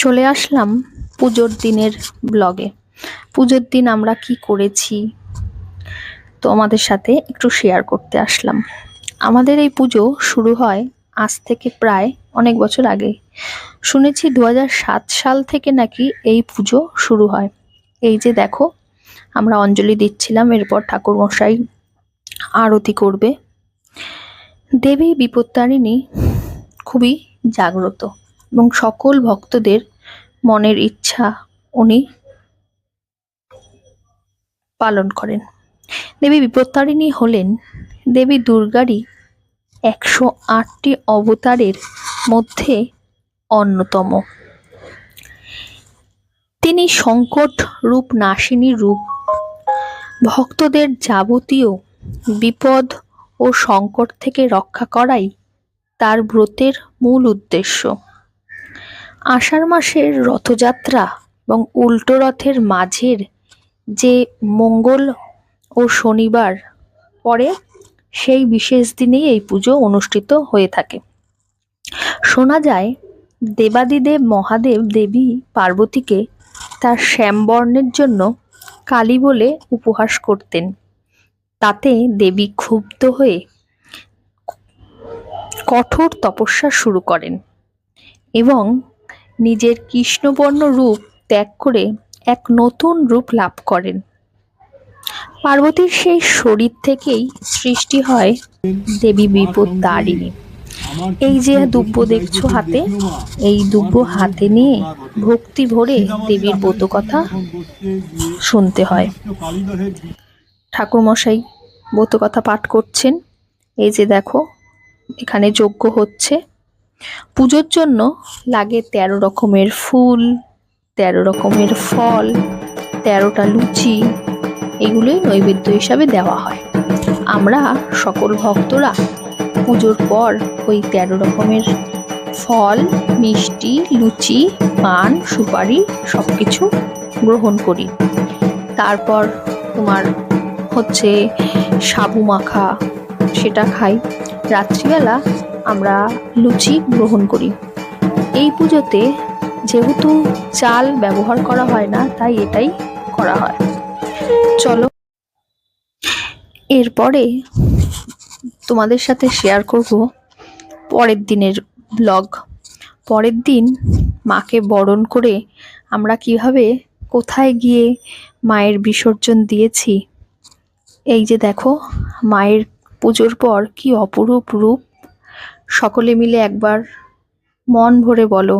চলে আসলাম পুজোর দিনের ব্লগে। পুজোর দিন আমরা কি করেছি তো আমাদের সাথে একটু শেয়ার করতে আসলাম। আমাদের এই পুজো শুরু হয় আজ থেকে প্রায় অনেক বছর আগে। শুনেছি 2007 সাল থেকে নাকি এই পুজো শুরু হয়। এই যে দেখো, আমরা অঞ্জলি দিচ্ছিলাম, এরপর ঠাকুরমশাই আরতি করবে। দেবী বিপত্তারিণী খুবই জাগ্রত এবং সকল ভক্তদের মনের ইচ্ছা উনি পালন করেন। দেবী বিপত্তারিণী হলেন দেবী দুর্গারই 108টি অবতারের মধ্যে অন্যতম। তিনি সংকট রূপ নাশিনী রূপ। ভক্তদের যাবতীয় বিপদ ও সংকট থেকে রক্ষা করাই তার ব্রতের মূল উদ্দেশ্য। আষাঢ় মাসের রথযাত্রা এবং উল্টো রথের মাঝের যে মঙ্গল ও শনিবার পরে, সেই বিশেষ দিনেই এই পুজো অনুষ্ঠিত হয়ে থাকে। শোনা যায় দেবাদিদেব মহাদেব দেবী পার্বতীকে তার শ্যামবর্ণের জন্য কালী বলে উপহাস করতেন। তাতে দেবী ক্ষুব্ধ হয়ে কঠোর তপস্যা শুরু করেন এবং নিজের কৃষ্ণবর্ণ রূপ ত্যাগ করে এক নতুন রূপ লাভ করেন। পার্বতীর সেই শরীর থেকেই সৃষ্টি হয় দেবী বিপত্তারিণী। এই যে দুব্য দেখছো হাতে, এই দুব্য হাতে নিয়ে ভক্তি ভরে দেবীর ব্রত কথা শুনতে হয়। ঠাকুরমশাই ব্রত কথা পাঠ করছেন। এই যে দেখো, এখানে যজ্ঞ হচ্ছে। পুজোর জন্য লাগে 13 রকমের ফুল, 13 রকমের ফল, 13টা লুচি, এগুলোই নৈবেদ্য হিসাবে দেওয়া হয়। আমরা সকল ভক্তরা পুজোর পর ওই 13 রকমের ফল, মিষ্টি, লুচি, পান, সুপারি সবকিছু গ্রহণ করি। তারপর তোমার হচ্ছে সাবু মাখা, সেটা খাই। রাত্রিবেলা আমরা লুচি গ্রহণ করি। এই পুজোতে যেহেতু চাল ব্যবহার করা হয় না, তাই এটাই করা হয়। চলো এরপরে তোমাদের সাথে শেয়ার করব পরের দিনের ব্লগ। পরের দিন মাকে বরণ করে আমরা কিভাবে কোথায় গিয়ে মায়ের বিসর্জন দিয়েছি। এই যে দেখো, মায়ের পুজোর পর কি অপরূপ রূপ। সকলে মিলে একবার মন ভরে বলো